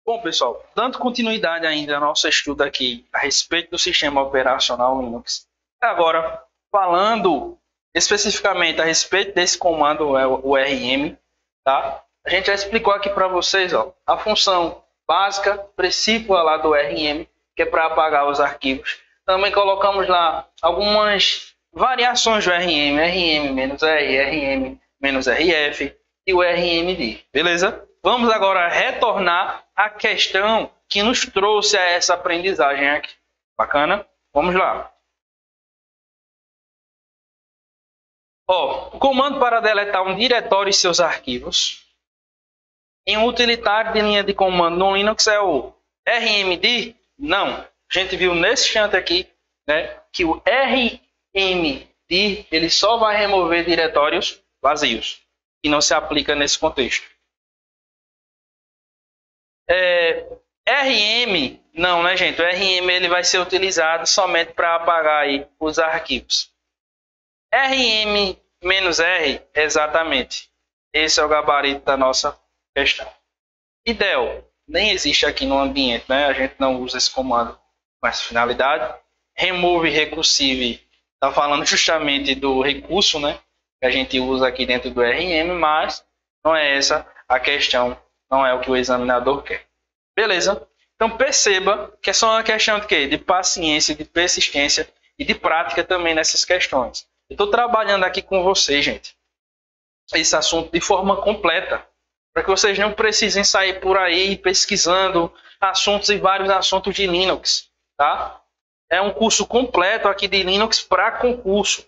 Bom, pessoal, dando continuidade ainda ao nosso estudo aqui a respeito do sistema operacional Linux. Agora, falando especificamente a respeito desse comando, o RM, tá? A gente já explicou aqui para vocês, ó, a função básica, principal lá do RM, que é para apagar os arquivos. Também colocamos lá algumas variações do RM, RM-R, RM-RF e o RMD, beleza? Vamos agora retornar à questão que nos trouxe a essa aprendizagem aqui. Bacana? Vamos lá. Ó, o comando para deletar um diretório e seus arquivos em um utilitário de linha de comando no Linux é o RMD? Não. A gente viu nesse instante aqui, né, que o RMD ele só vai remover diretórios vazios, que não se aplica nesse contexto. RM, não, né, gente? O RM ele vai ser utilizado somente para apagar aí os arquivos. RM-R, exatamente. Esse é o gabarito da nossa questão. E del, nem existe aqui no ambiente, né? A gente não usa esse comando com essa finalidade. Remove recursive, está falando justamente do recurso, né? Que a gente usa aqui dentro do RM, mas não é essa a questão, não é o que o examinador quer. Beleza? Então perceba que é só uma questão de quê? De paciência, de persistência e de prática também nessas questões. Eu estou trabalhando aqui com vocês, gente, esse assunto de forma completa, para que vocês não precisem sair por aí pesquisando assuntos e vários assuntos de Linux, tá? É um curso completo aqui de Linux para concurso.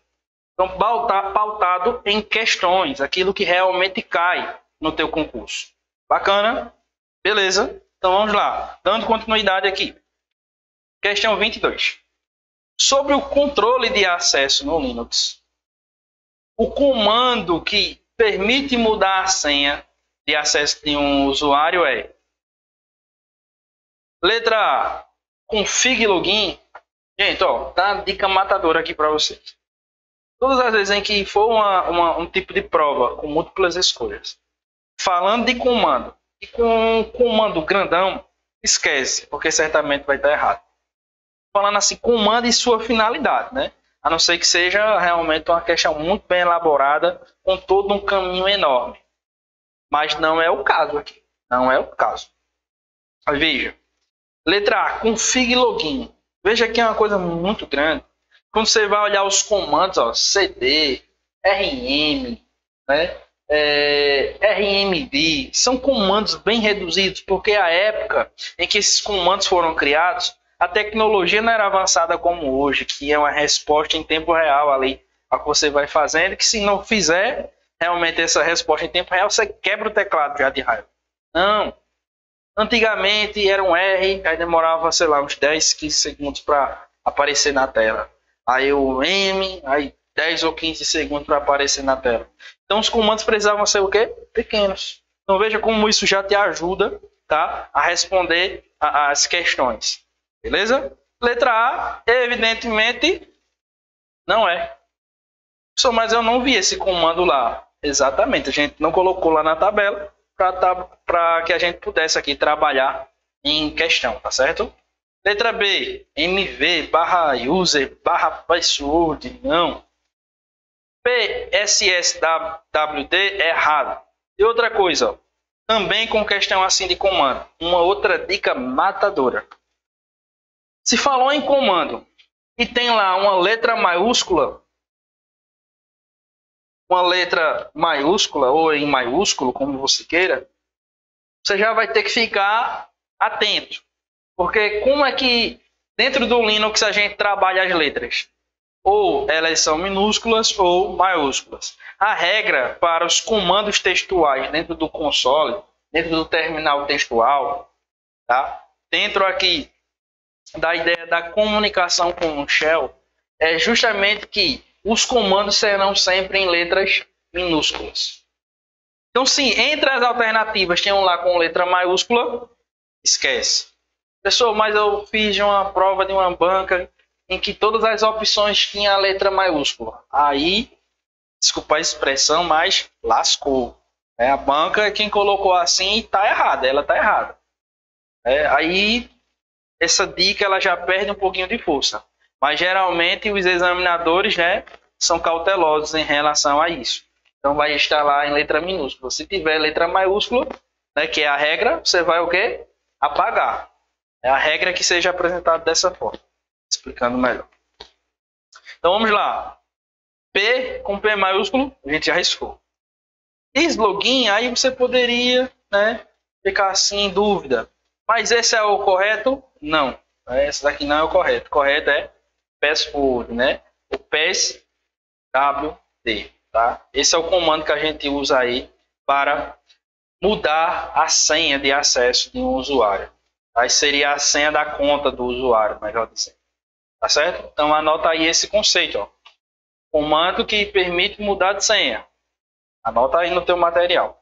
Então, pautado em questões, aquilo que realmente cai no teu concurso. Bacana? Beleza? Então, vamos lá. Dando continuidade aqui. Questão 22. Sobre o controle de acesso no Linux, o comando que permite mudar a senha de acesso de um usuário é: letra A, config login. Gente, ó, tá uma dica matadora aqui para vocês. Todas as vezes em que for um tipo de prova com múltiplas escolhas, falando de comando e com comando grandão, esquece, porque certamente vai estar errado. Falando assim, comando e sua finalidade, né? A não ser que seja realmente uma questão muito bem elaborada, com todo um caminho enorme. Mas não é o caso aqui. Não é o caso. Veja. Letra A, config login. Veja que é uma coisa muito grande. Quando você vai olhar os comandos, ó, cd, rm, né? RMD, são comandos bem reduzidos, porque a época em que esses comandos foram criados, a tecnologia não era avançada como hoje, que é uma resposta em tempo real ali, a que você vai fazendo, que se não fizer realmente essa resposta em tempo real, você quebra o teclado já de raiva. Não. Antigamente era um R, aí demorava, sei lá, uns 10, 15 segundos para aparecer na tela. Aí o M, aí 10 ou 15 segundos para aparecer na tela. Então os comandos precisavam ser o quê? Pequenos. Então veja como isso já te ajuda, tá, a responder as questões. Beleza? Letra A, evidentemente, não é. Mas eu não vi esse comando lá. Exatamente, a gente não colocou lá na tabela para que a gente pudesse aqui trabalhar em questão, tá certo? Letra B, mv/user/password, não. PSSWD, errado. E outra coisa, ó, também com questão assim de comando, uma outra dica matadora. Se falou em comando e tem lá uma letra maiúscula ou em maiúsculo, como você queira, você já vai ter que ficar atento. Porque como é que dentro do Linux a gente trabalha as letras? Ou elas são minúsculas ou maiúsculas. A regra para os comandos textuais dentro do console, dentro do terminal textual, tá? Dentro aqui da ideia da comunicação com o shell, é justamente que os comandos serão sempre em letras minúsculas. Então, se entre as alternativas tem um lá com letra maiúscula, esquece. Pessoal, mas eu fiz uma prova de uma banca em que todas as opções tinham a letra maiúscula. Aí Desculpa a expressão, mas lascou. A banca é quem colocou assim e tá errada, ela tá errada. Aí essa dica ela já perde um pouquinho de força. Mas geralmente os examinadores, né, são cautelosos em relação a isso. Então vai estar lá em letra minúscula. Se tiver letra maiúscula, né, que é a regra, você vai o quê? Apagar. É a regra que seja apresentada dessa forma. Explicando melhor. Então vamos lá. P com P maiúsculo, a gente já riscou. Slogin, aí você poderia, né, ficar assim em dúvida. Mas esse é o correto? Não. Esse daqui não é o correto. O correto é password, né? O passwd, tá? Esse é o comando que a gente usa aí para mudar a senha de acesso de um usuário. Aí seria a senha da conta do usuário, melhor dizendo. Tá certo? Então anota aí esse conceito, ó. Comando que permite mudar de senha. Anota aí no teu material.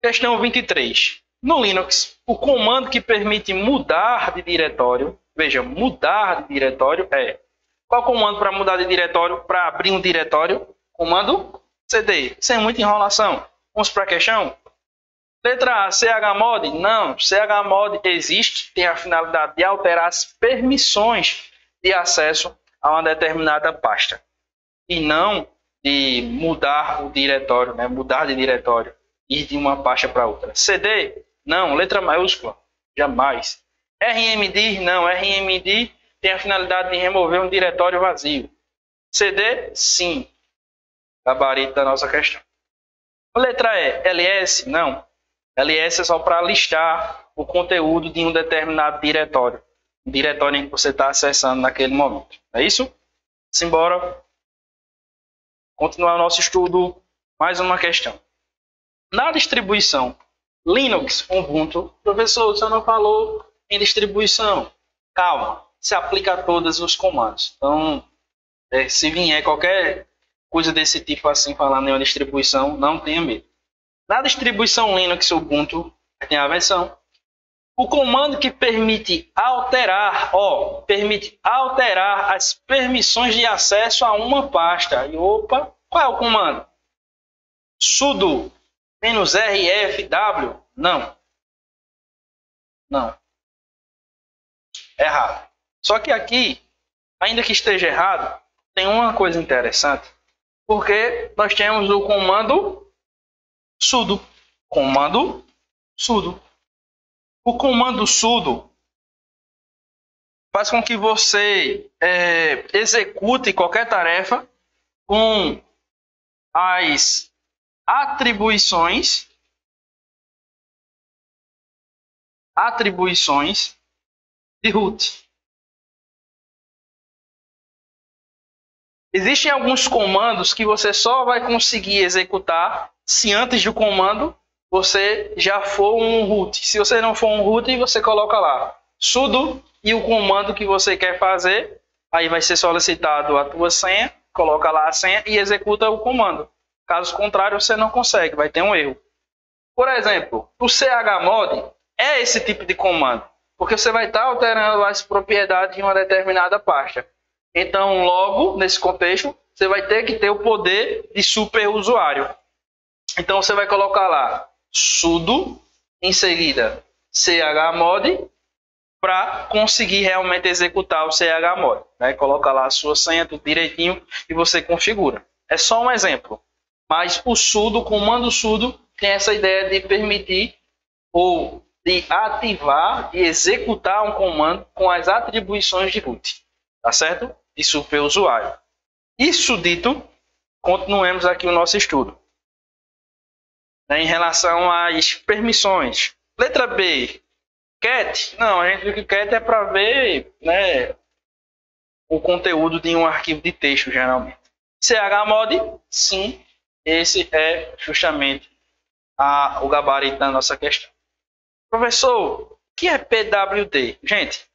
Questão 23. No Linux, o comando que permite mudar de diretório, veja, mudar de diretório é... Qual comando para mudar de diretório, para abrir um diretório? Comando cd, sem muita enrolação. Vamos para a questão? Letra A, chmod? Não, chmod existe, tem a finalidade de alterar as permissões de acesso a uma determinada pasta. E não de mudar o diretório, né? Mudar de diretório, ir de uma pasta para outra. CD? Não, letra maiúscula, jamais. RMD? Não, RMD tem a finalidade de remover um diretório vazio. CD? Sim. Gabarito da nossa questão. Letra E, LS? Não. LS é só para listar o conteúdo de um determinado diretório. O diretório em que você está acessando naquele momento. É isso? Simbora. Continuar o nosso estudo. Mais uma questão. Na distribuição Linux, Ubuntu, professor, você não falou em distribuição. Calma, se aplica a todos os comandos. Então, se vier qualquer coisa desse tipo assim, falando em uma distribuição, não tenha medo. Na distribuição Linux Ubuntu, tem a versão. O comando que permite alterar as permissões de acesso a uma pasta. E opa, qual é o comando? Sudo -rfw? Não. Não. Errado. Só que aqui, ainda que esteja errado, tem uma coisa interessante. Porque nós temos o comando sudo. Comando sudo. O comando sudo faz com que você execute qualquer tarefa com as atribuições de root. Existem alguns comandos que você só vai conseguir executar se antes do comando você já for um root. Se você não for um root, você coloca lá sudo e o comando que você quer fazer. Aí vai ser solicitado a tua senha, coloca lá a senha e executa o comando. Caso contrário, você não consegue, vai ter um erro. Por exemplo, o chmod é esse tipo de comando, porque você vai estar alterando as propriedades de uma determinada pasta. Então, logo, nesse contexto, você vai ter que ter o poder de superusuário. Então, você vai colocar lá sudo, em seguida chmod, para conseguir realmente executar o chmod. Né? Coloca lá a sua senha, tudo direitinho, e você configura. É só um exemplo. Mas o sudo, o comando sudo, tem essa ideia de permitir ou de ativar e executar um comando com as atribuições de root. Tá certo? De superusuário. Isso dito, continuemos aqui o nosso estudo. Em relação às permissões. Letra B. Cat? Não, a gente viu que cat é para ver, né, o conteúdo de um arquivo de texto, geralmente. Chmod? Sim. Esse é justamente o gabarito da nossa questão. Professor, o que é pwd? Gente,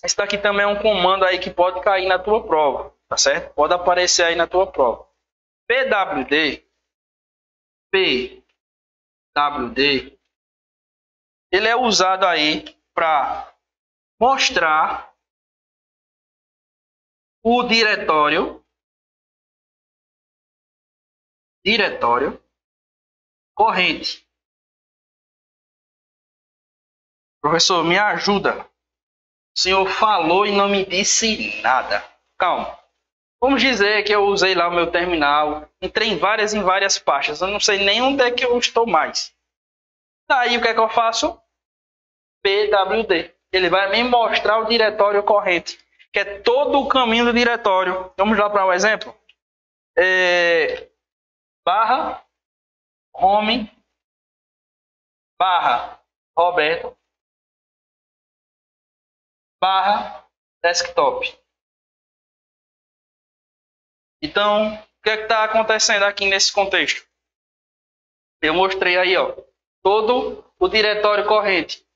esse daqui também é um comando aí que pode cair na tua prova, tá certo? Pode aparecer aí na tua prova. pwd, ele é usado aí para mostrar o diretório corrente. Professor, me ajuda. O senhor falou e não me disse nada. Calma. Vamos dizer que eu usei lá o meu terminal, entrei em várias pastas. Eu não sei nem onde é que eu estou mais. Daí o que é que eu faço? PWD. Ele vai me mostrar o diretório corrente, que é todo o caminho do diretório. Vamos lá para um exemplo. Barra home barra Roberto barra desktop. Então, o que é que está acontecendo aqui nesse contexto? Eu mostrei aí, ó, todo o diretório corrente.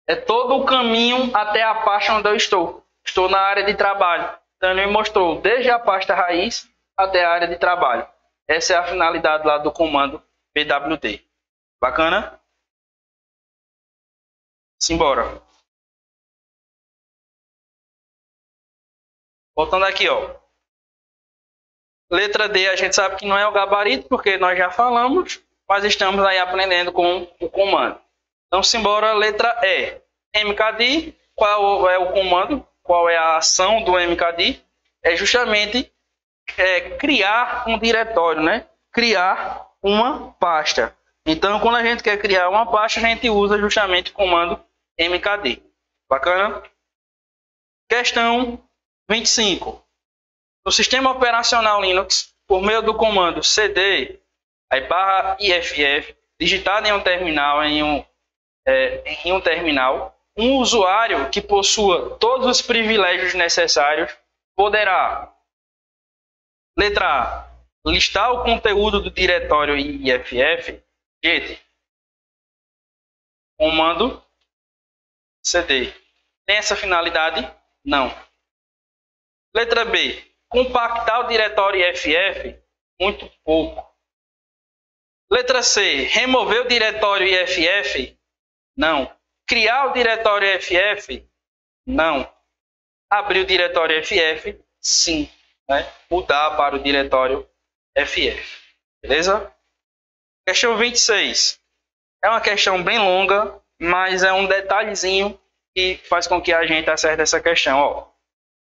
É todo o caminho até a pasta onde eu estou. Estou na área de trabalho. Então, ele me mostrou desde a pasta raiz até a área de trabalho. Essa é a finalidade lá do comando pwd. Bacana? Simbora. Voltando aqui, ó. Letra D, a gente sabe que não é o gabarito, porque nós já falamos, mas estamos aí aprendendo com o comando. Então, simbora, letra E. MKD, qual é o comando? Qual é a ação do MKD? É justamente criar um diretório, né? Criar uma pasta. Então, quando a gente quer criar uma pasta, a gente usa justamente o comando MKD. Bacana? Questão 25. No sistema operacional Linux, por meio do comando cd, aí barra iff, digitado em um terminal, um usuário que possua todos os privilégios necessários poderá, letra A, listar o conteúdo do diretório iff. Gente, comando cd. Tem essa finalidade? Não. Letra B, compactar o diretório iff? Muito pouco. Letra C, remover o diretório iff? Não. Criar o diretório iff? Não. Abrir o diretório iff? Sim. Né? Mudar para o diretório iff. Beleza? Questão 26. É uma questão bem longa, mas é um detalhezinho que faz com que a gente acerte essa questão. Ó.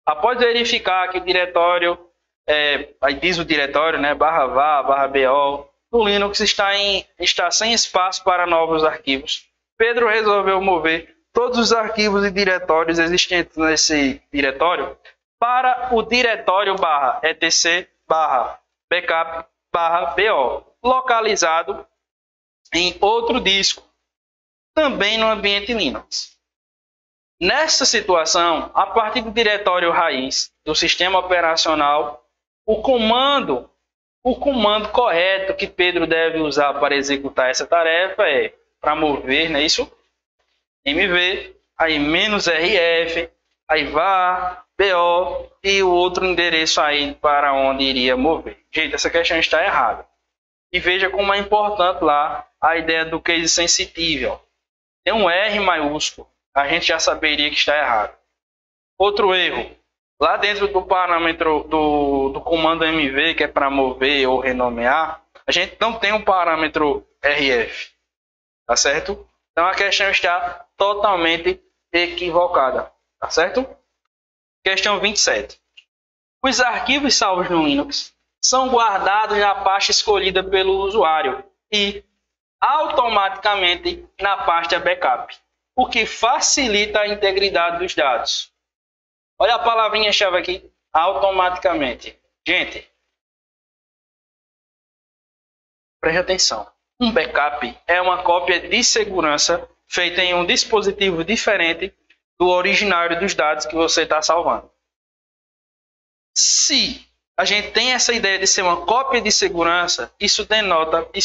Após verificar que o diretório, aí diz o diretório, né, /var, /bo, o Linux está sem espaço para novos arquivos. Pedro resolveu mover todos os arquivos e diretórios existentes nesse diretório para o diretório /etc /backup /bo, localizado em outro disco, também no ambiente Linux. Nessa situação, a partir do diretório raiz do sistema operacional, o comando correto que Pedro deve usar para executar essa tarefa é para mover, não é isso? MV, aí -rf, aí var, bo e o outro endereço aí para onde iria mover. Gente, essa questão está errada. E veja como é importante lá a ideia do case sensitive. Tem um R maiúsculo. A gente já saberia que está errado. Outro erro. Lá dentro do parâmetro do comando MV, que é para mover ou renomear, a gente não tem um parâmetro RF. Tá certo? Então a questão está totalmente equivocada. Tá certo? Questão 27. Os arquivos salvos no Linux são guardados na pasta escolhida pelo usuário e automaticamente na pasta backup, o que facilita a integridade dos dados. Olha a palavrinha-chave aqui, automaticamente. Gente, preste atenção. Um backup é uma cópia de segurança feita em um dispositivo diferente do originário dos dados que você está salvando. Se a gente tem essa ideia de ser uma cópia de segurança, isso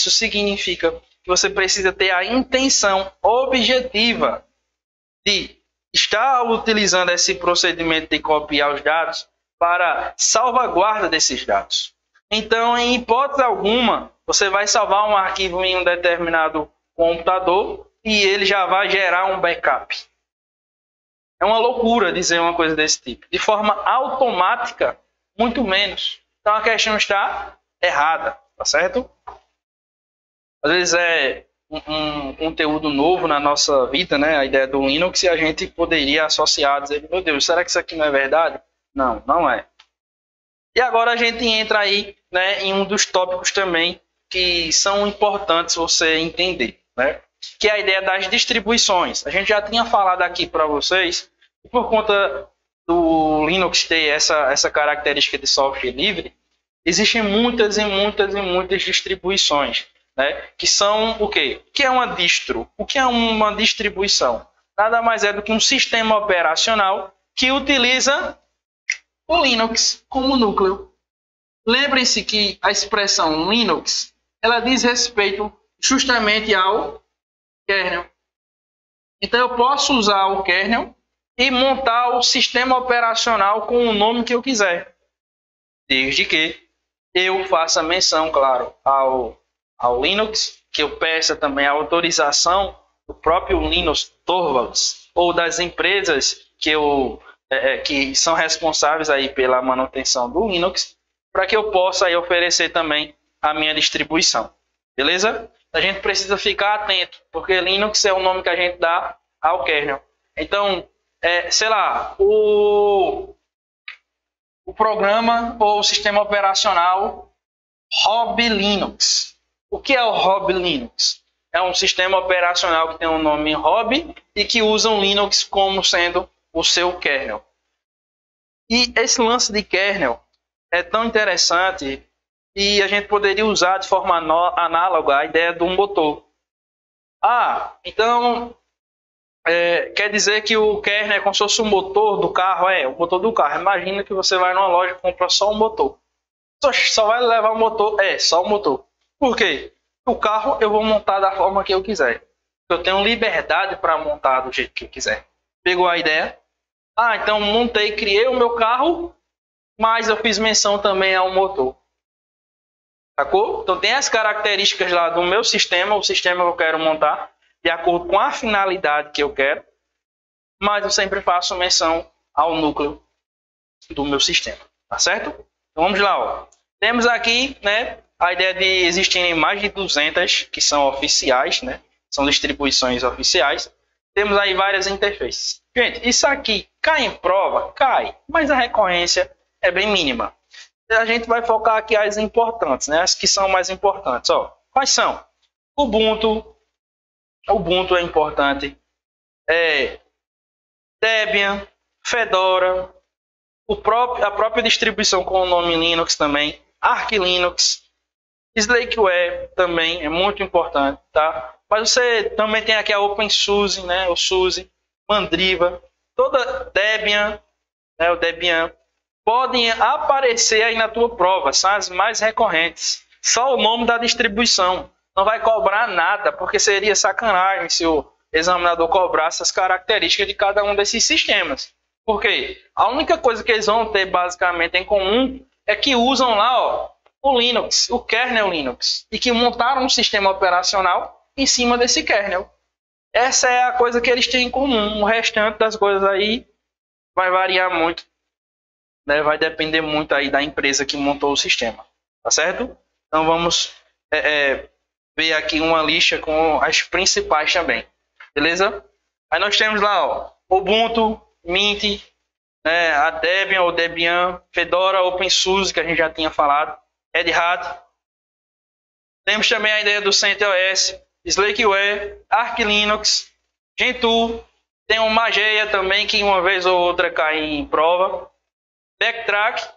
significa que você precisa ter a intenção objetiva de estar utilizando esse procedimento de copiar os dados para salvaguarda desses dados. Então, em hipótese alguma, você vai salvar um arquivo em um determinado computador e ele já vai gerar um backup. É uma loucura dizer uma coisa desse tipo. De forma automática, muito menos. Então a questão está errada, tá certo? Às vezes é um conteúdo novo na nossa vida, né? A ideia do Linux, e a gente poderia associar, dizer, meu Deus, será que isso aqui não é verdade? Não, não é. E agora a gente entra aí, né, em um dos tópicos também que são importantes você entender, né? Que é a ideia das distribuições. A gente já tinha falado aqui para vocês, que por conta do Linux ter essa característica de software livre, existem muitas e muitas e muitas distribuições, né? Que são o quê? O que é uma distro? O que é uma distribuição? Nada mais é do que um sistema operacional que utiliza o Linux como núcleo. Lembrem-se que a expressão Linux, ela diz respeito justamente ao kernel. Então eu posso usar o kernel e montar o sistema operacional com o nome que eu quiser, desde que eu faça menção, claro, ao Linux, que eu peça também a autorização do próprio Linus Torvalds ou das empresas que são responsáveis aí pela manutenção do Linux, para que eu possa aí oferecer também a minha distribuição. Beleza? A gente precisa ficar atento, porque Linux é o nome que a gente dá ao kernel. Então, sei lá, o programa ou o sistema operacional Hobby Linux. O que é o Hobby Linux? É um sistema operacional que tem um nome Hobby e que usa o Linux como sendo o seu kernel. E esse lance de kernel é tão interessante e a gente poderia usar de forma análoga a ideia de um motor. Então quer dizer que o kernel é como se fosse o motor do carro? O motor do carro. Imagina que você vai numa loja e compra só um motor. Só vai levar o motor? Só o motor. Por quê? O carro eu vou montar da forma que eu quiser. Eu tenho liberdade para montar do jeito que eu quiser. Pegou a ideia? Então montei, criei o meu carro, mas eu fiz menção também ao motor. Sacou? Então tem as características lá do meu sistema, o sistema que eu quero montar, de acordo com a finalidade que eu quero, mas eu sempre faço menção ao núcleo do meu sistema. Tá certo? Então vamos lá. Ó. Temos aqui, né, a ideia de existirem mais de 200 que são oficiais, né? São distribuições oficiais. Temos aí várias interfaces. Gente, isso aqui cai em prova? Cai, mas a recorrência é bem mínima. A gente vai focar aqui as importantes, né? As que são mais importantes. Ó, quais são? Ubuntu é importante. Debian, Fedora, a própria distribuição com o nome Linux também, Arch Linux, Slackware também é muito importante, tá? Mas você também tem aqui a OpenSUSE, né? O SUSE, Mandriva, toda Debian, né? O Debian, podem aparecer aí na tua prova, são as mais recorrentes. Só o nome da distribuição, não vai cobrar nada, porque seria sacanagem se o examinador cobrasse as características de cada um desses sistemas. Por quê? A única coisa que eles vão ter basicamente em comum é que usam lá, ó, o Linux, o kernel Linux, e que montaram um sistema operacional em cima desse kernel. Essa é a coisa que eles têm em comum. O restante das coisas aí vai variar muito, né? Vai depender muito aí da empresa que montou o sistema, tá certo? Então vamos ver aqui uma lista com as principais também, beleza? Aí nós temos lá, ó, Ubuntu, Mint, né, a Debian ou Debian, Fedora, OpenSUSE, que a gente já tinha falado, Red Hat. Temos também a ideia do CentOS, Slackware, Arch Linux, Gentoo, tem o Mageia também, que uma vez ou outra cai em prova, Backtrack,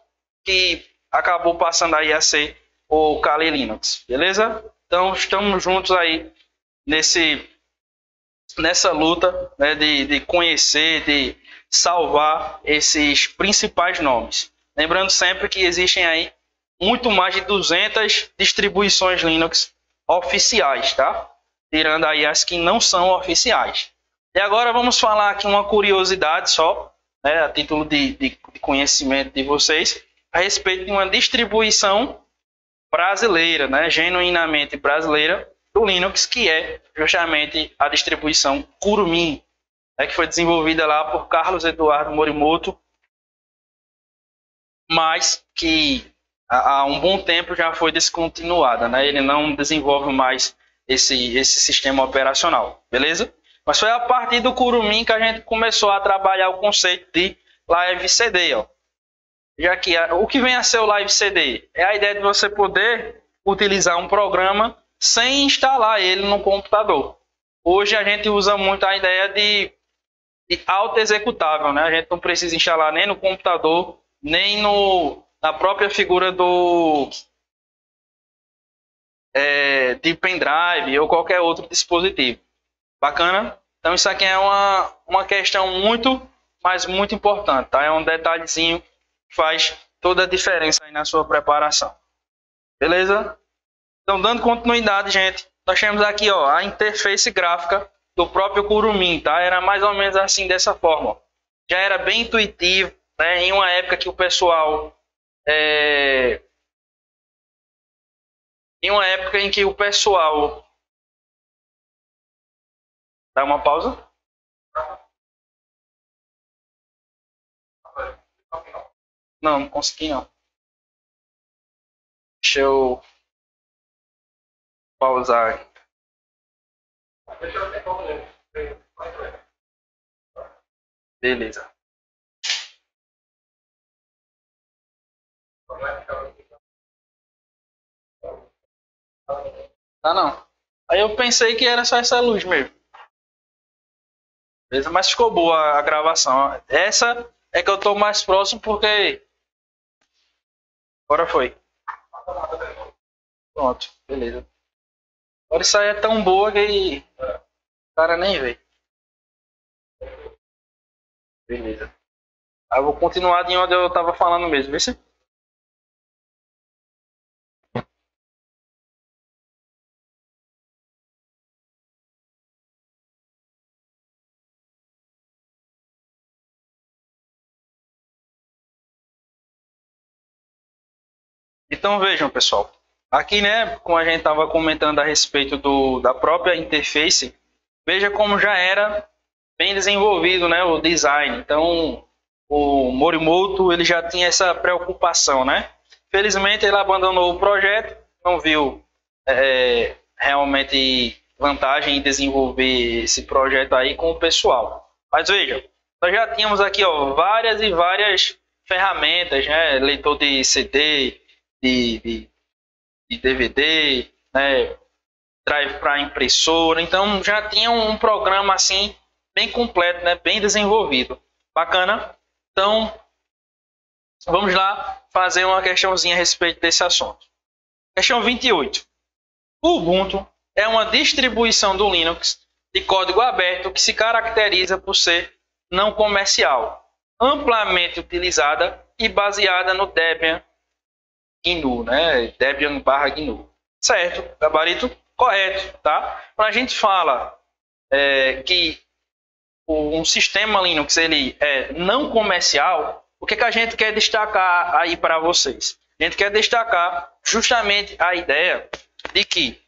que acabou passando aí a ser o Kali Linux, beleza? Então estamos juntos aí nessa luta, né, de conhecer, de salvar esses principais nomes. Lembrando sempre que existem aí muito mais de 200 distribuições Linux oficiais, tá? Tirando aí as que não são oficiais. E agora vamos falar aqui uma curiosidade só, né, a título de conhecimento de vocês, a respeito de uma distribuição brasileira, né, genuinamente brasileira, do Linux, que é justamente a distribuição Kurumin. que foi desenvolvida lá por Carlos Eduardo Morimoto, mas que há um bom tempo já foi descontinuada, né? Ele não desenvolve mais esse sistema operacional, beleza? Mas foi a partir do Kurumin que a gente começou a trabalhar o conceito de Live CD, ó. Já que o que vem a ser o Live CD? É a ideia de você poder utilizar um programa sem instalar ele no computador. Hoje a gente usa muito a ideia de auto-executável, né? A gente não precisa instalar nem no computador, nem na própria figura de pendrive ou qualquer outro dispositivo. Bacana? Então isso aqui é uma questão muito, mas muito importante, tá? É um detalhezinho que faz toda a diferença aí na sua preparação. Beleza? Então, dando continuidade, gente, nós temos aqui, ó, a interface gráfica do próprio Kurumin, tá? Era mais ou menos assim, dessa forma, ó. Já era bem intuitivo, né? Em uma época que o pessoal dá uma pausa? Não consegui não. Deixa eu pausar aqui. Beleza. Tá não. Aí eu pensei que era só essa luz mesmo. Beleza? Mas ficou boa a gravação. Essa é que eu tô mais próximo porque... Agora foi. Pronto, beleza. Agora isso aí é tão boa que o cara nem vê. Beleza. Aí eu vou continuar de onde eu tava falando mesmo. Vê se... Então vejam, pessoal. Aqui, né, como a gente estava comentando a respeito da própria interface, veja como já era bem desenvolvido, né, o design. Então, o Morimoto ele já tinha essa preocupação, né? Felizmente ele abandonou o projeto, não viu realmente vantagem em desenvolver esse projeto aí com o pessoal. Mas veja, nós já tínhamos aqui, ó, várias e várias ferramentas, né? Leitor de CD, de DVD, né? Drive para impressora. Então já tinha um programa assim bem completo, né? Bem desenvolvido. Bacana? Então vamos lá fazer uma questãozinha a respeito desse assunto. Questão 28. O Ubuntu é uma distribuição do Linux de código aberto que se caracteriza por ser não comercial, amplamente utilizada e baseada no Debian GNU, né? Debian/GNU. Certo, gabarito correto, tá? Quando a gente fala que um sistema Linux ele é não comercial, o que a gente quer destacar aí para vocês? A gente quer destacar justamente a ideia de que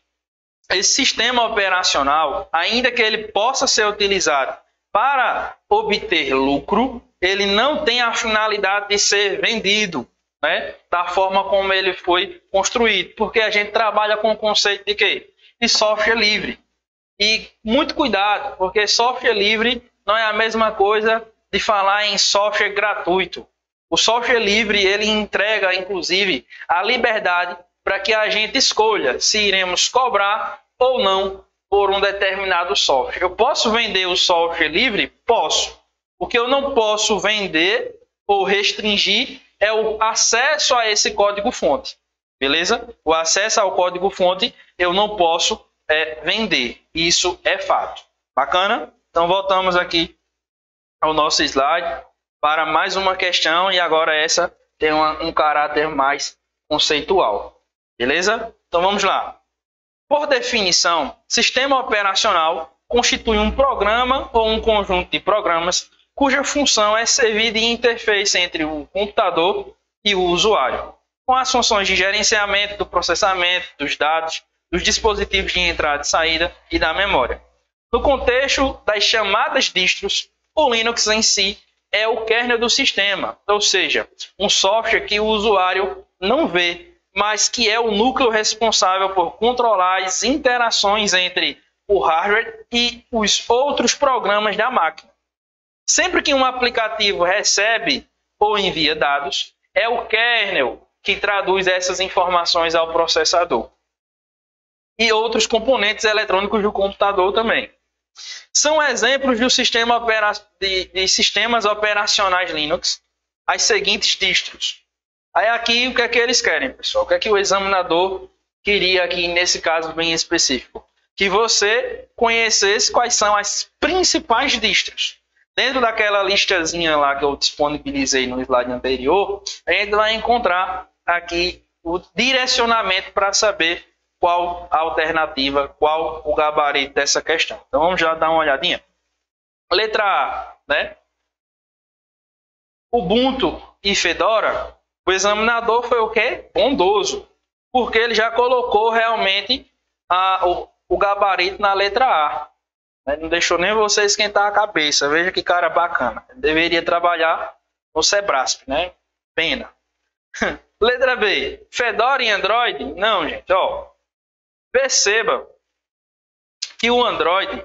esse sistema operacional, ainda que ele possa ser utilizado para obter lucro, ele não tem a finalidade de ser vendido, né, da forma como ele foi construído, porque a gente trabalha com o conceito de quê? De software livre. E muito cuidado, porque software livre não é a mesma coisa de falar em software gratuito. O software livre ele entrega, inclusive, a liberdade para que a gente escolha se iremos cobrar ou não por um determinado software. Eu posso vender o software livre? Posso. O que eu não posso vender ou restringir é o acesso a esse código-fonte. Beleza? O acesso ao código-fonte eu não posso vender. Isso é fato. Bacana? Então voltamos aqui ao nosso slide para mais uma questão e agora essa tem um caráter mais conceitual. Beleza? Então vamos lá. Por definição, sistema operacional constitui um programa ou um conjunto de programas cuja função é servir de interface entre o computador e o usuário, com as funções de gerenciamento do processamento dos dados, dos dispositivos de entrada e saída e da memória. No contexto das chamadas distros, o Linux em si é o kernel do sistema, ou seja, um software que o usuário não vê, mas que é o núcleo responsável por controlar as interações entre o hardware e os outros programas da máquina. Sempre que um aplicativo recebe ou envia dados, é o kernel que traduz essas informações ao processador. E outros componentes eletrônicos do computador também. São exemplos do de sistemas operacionais Linux as seguintes distros. Aí aqui o que é que eles querem, pessoal? O que é que o examinador queria aqui nesse caso bem específico? Que você conhecesse quais são as principais distros. Dentro daquela listazinha lá que eu disponibilizei no slide anterior, a gente vai encontrar aqui o direcionamento para saber qual a alternativa, qual o gabarito dessa questão. Então vamos já dar uma olhadinha. Letra A, né? Ubuntu e Fedora, o examinador foi o quê? Bondoso, porque ele já colocou realmente o gabarito na letra A. Não deixou nem você esquentar a cabeça. Veja que cara bacana. Ele deveria trabalhar no Sebrasp, né? Pena. Letra B. Fedora e Android? Não, gente. Ó, perceba que o Android,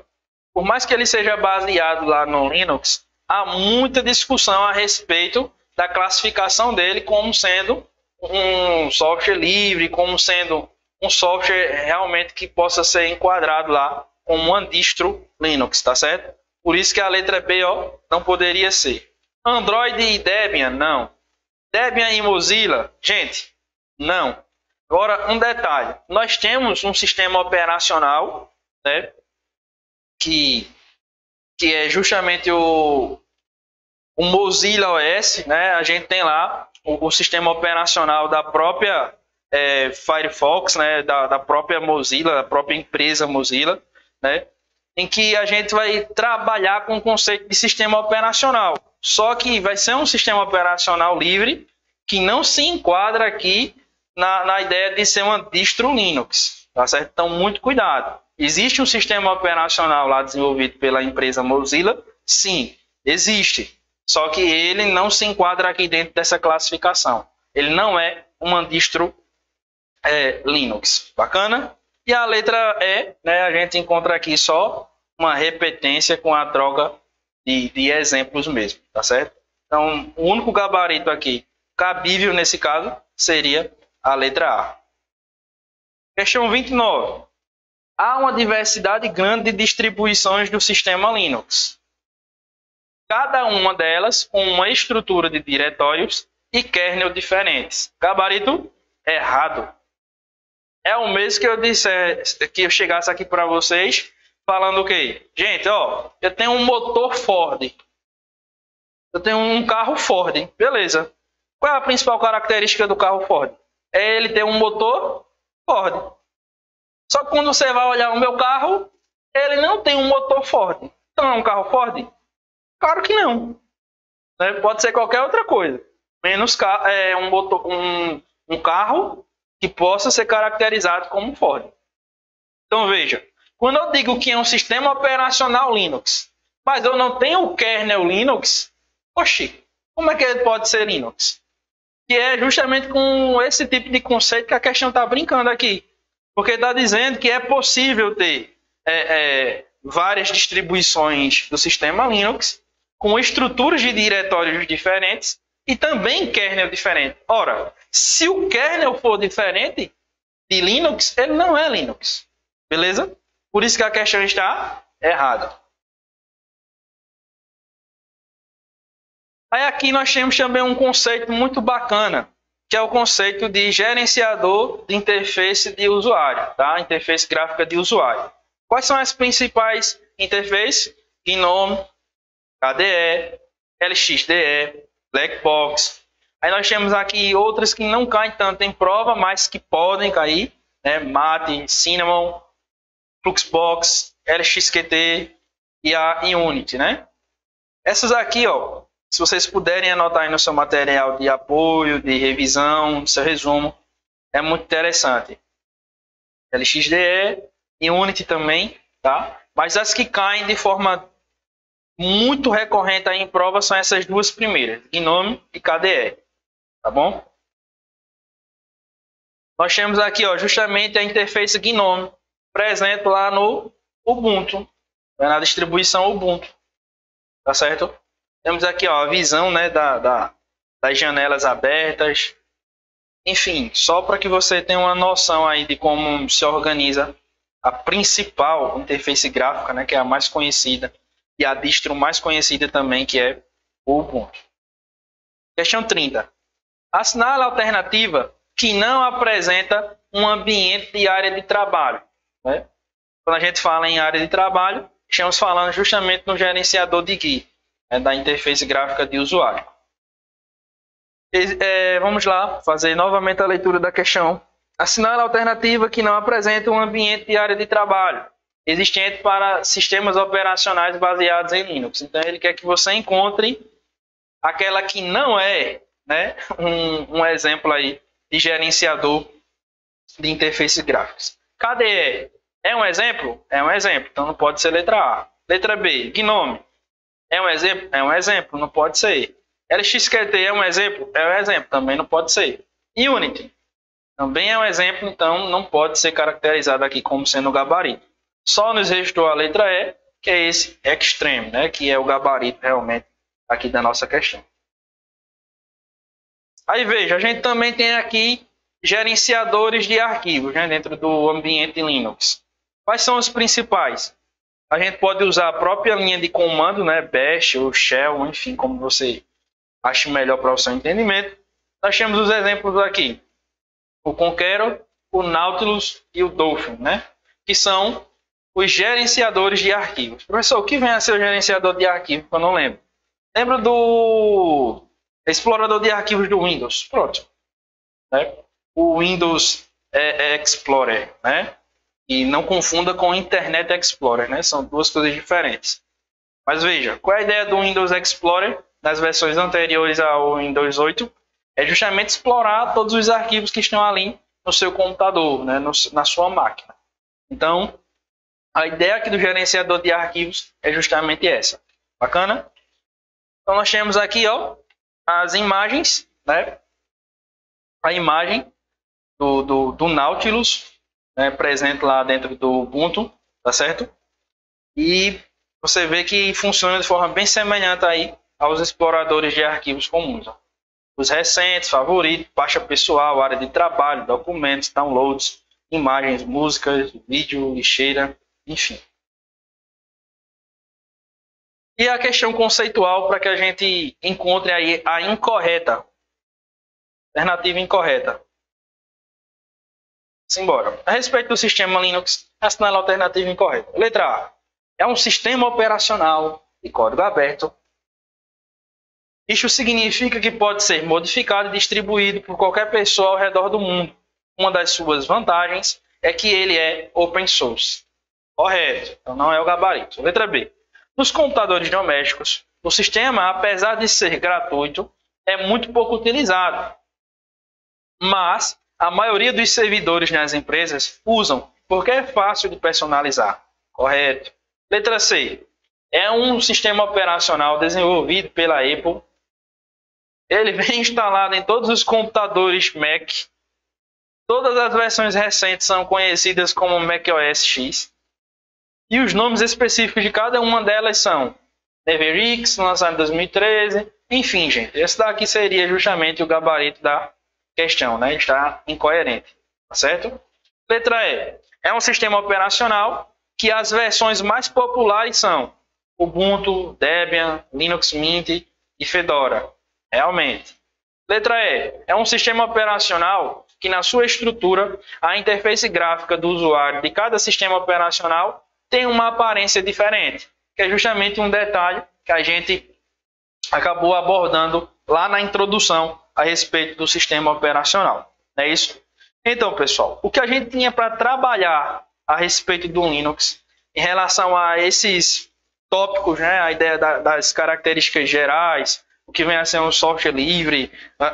por mais que ele seja baseado lá no Linux, há muita discussão a respeito da classificação dele como sendo um software livre, como sendo um software realmente que possa ser enquadrado lá como uma distro Linux, tá certo? Por isso que a letra B, ó, não poderia ser. Android e Debian, não. Debian e Mozilla, gente, não. Agora, um detalhe. Nós temos um sistema operacional, né, que é justamente o Mozilla OS, né? A gente tem lá o sistema operacional da própria Firefox, né, da própria Mozilla, da própria empresa Mozilla, né, em que a gente vai trabalhar com o conceito de sistema operacional. Só que vai ser um sistema operacional livre que não se enquadra aqui na ideia de ser uma distro Linux. Tá certo? Então, muito cuidado. Existe um sistema operacional lá desenvolvido pela empresa Mozilla? Sim, existe. Só que ele não se enquadra aqui dentro dessa classificação. Ele não é uma distro Linux. Bacana? E a letra E, né, a gente encontra aqui só uma repetência com a troca de exemplos mesmo, tá certo? Então, o único gabarito aqui cabível nesse caso seria a letra A. Questão 29. Há uma diversidade grande de distribuições do sistema Linux. Cada uma delas com uma estrutura de diretórios e kernel diferentes. Gabarito errado. É o mesmo que eu disse, que eu chegasse aqui para vocês falando o quê? Gente, ó, eu tenho um motor Ford. Eu tenho um carro Ford. Beleza. Qual é a principal característica do carro Ford? É ele ter um motor Ford. Só que quando você vai olhar o meu carro, ele não tem um motor Ford. Então é um carro Ford? Claro que não. Né? Pode ser qualquer outra coisa. Menos um carro que possa ser caracterizado como Ford. Então veja, quando eu digo que é um sistema operacional Linux, mas eu não tenho o kernel Linux, oxi, como é que ele pode ser Linux? Que é justamente com esse tipo de conceito que a questão está brincando aqui. Porque está dizendo que é possível ter várias distribuições do sistema Linux com estruturas de diretórios diferentes e também kernel diferente. Ora, se o kernel for diferente de Linux, ele não é Linux. Beleza? Por isso que a questão está errada. Aí aqui nós temos também um conceito muito bacana, que é o conceito de gerenciador de interface de usuário, tá? Interface gráfica de usuário. Quais são as principais interfaces? GNOME, KDE, LXDE, Blackbox. Aí nós temos aqui outras que não caem tanto em prova, mas que podem cair, né? Mate, Cinnamon, Fluxbox, LXQT e a Unity, né? Essas aqui, ó, se vocês puderem anotar aí no seu material de apoio, de revisão, no seu resumo, é muito interessante. LXDE e Unity também, tá? Mas as que caem de forma muito recorrente aí em prova são essas duas primeiras, GNOME e KDE, tá bom? Nós temos aqui, ó, justamente a interface GNOME presente lá no Ubuntu, na distribuição Ubuntu, tá certo? Temos aqui, ó, a visão, né, das janelas abertas, enfim, só para que você tenha uma noção aí de como se organiza a principal interface gráfica, né, que é a mais conhecida, e a distro mais conhecida também, que é o Ubuntu. Questão 30. Assinale a alternativa que não apresenta um ambiente de área de trabalho, né? Quando a gente fala em área de trabalho, estamos falando justamente no gerenciador de GUI, né, da interface gráfica de usuário. Vamos lá, fazer novamente a leitura da questão. Assinale a alternativa que não apresenta um ambiente de área de trabalho existente para sistemas operacionais baseados em Linux. Então, ele quer que você encontre aquela que não é, né, um exemplo aí de gerenciador de interfaces gráficas. KDE é um exemplo? É um exemplo, então não pode ser letra A. Letra B, GNOME é um exemplo? É um exemplo, não pode ser. LXQT é um exemplo? É um exemplo, também não pode ser. Unity também é um exemplo, então não pode ser caracterizado aqui como sendo o gabarito. Só nos restou a letra E, que é esse extreme, né, que é o gabarito realmente aqui da nossa questão. Aí veja, a gente também tem aqui gerenciadores de arquivos, né, dentro do ambiente Linux. Quais são os principais? A gente pode usar a própria linha de comando, né, bash ou shell, enfim, como você acha melhor para o seu entendimento. Nós temos os exemplos aqui. O Conqueror, o Nautilus e o Dolphin, né, que são os gerenciadores de arquivos. Professor, o que vem a ser o gerenciador de arquivos? Eu não lembro. Lembra do explorador de arquivos do Windows? Pronto. Né? O Windows Explorer, né? E não confunda com o Internet Explorer, né? São duas coisas diferentes. Mas veja, qual é a ideia do Windows Explorer nas versões anteriores ao Windows 8? É justamente explorar todos os arquivos que estão ali no seu computador, né? Na sua máquina. Então, a ideia aqui do gerenciador de arquivos é justamente essa. Bacana? Então, nós temos aqui, ó, as imagens, né? A imagem do Nautilus, né, presente lá dentro do Ubuntu, tá certo? E você vê que funciona de forma bem semelhante aí aos exploradores de arquivos comuns. Ó. Os recentes, favoritos, pasta pessoal, área de trabalho, documentos, downloads, imagens, músicas, vídeo, lixeira, enfim. E a questão conceitual para que a gente encontre aí a incorreta. Alternativa incorreta. Simbora. A respeito do sistema Linux, assinala a alternativa incorreta. Letra A. É um sistema operacional de código aberto. Isso significa que pode ser modificado e distribuído por qualquer pessoa ao redor do mundo. Uma das suas vantagens é que ele é open source. Correto. Então não é o gabarito. Letra B. Nos computadores domésticos, o sistema, apesar de ser gratuito, é muito pouco utilizado. Mas a maioria dos servidores nas empresas usam porque é fácil de personalizar. Correto. Letra C. É um sistema operacional desenvolvido pela Apple. Ele vem instalado em todos os computadores Mac. Todas as versões recentes são conhecidas como macOS X. E os nomes específicos de cada uma delas são NeverX, lançado em 2013. Enfim, gente, esse daqui seria justamente o gabarito da questão, né? Está incoerente, tá certo? Letra E. É um sistema operacional que as versões mais populares são Ubuntu, Debian, Linux Mint e Fedora. Realmente. Letra E. É um sistema operacional que na sua estrutura, a interface gráfica do usuário de cada sistema operacional tem uma aparência diferente, que é justamente um detalhe que a gente acabou abordando lá na introdução a respeito do sistema operacional. Não é isso? Então, pessoal, o que a gente tinha para trabalhar a respeito do Linux em relação a esses tópicos, né, a ideia das características gerais, o que vem a ser um software livre,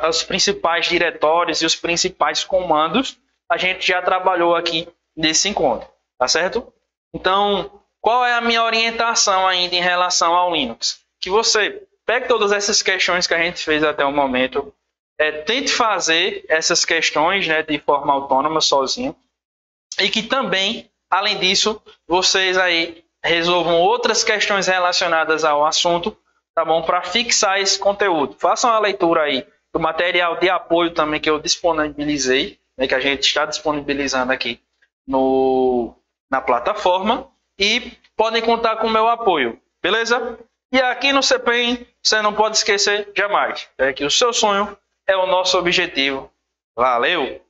os principais diretórios e os principais comandos, a gente já trabalhou aqui nesse encontro, tá certo? Então, qual é a minha orientação ainda em relação ao Linux? Que você pegue todas essas questões que a gente fez até o momento, tente fazer essas questões, né, de forma autônoma, sozinho, e que também, além disso, vocês aí resolvam outras questões relacionadas ao assunto, tá bom? Para fixar esse conteúdo. Façam a leitura aí do material de apoio também que eu disponibilizei, né, que a gente está disponibilizando aqui na plataforma, e podem contar com o meu apoio, beleza? E aqui no CPEM, você não pode esquecer jamais, que o seu sonho é o nosso objetivo. Valeu!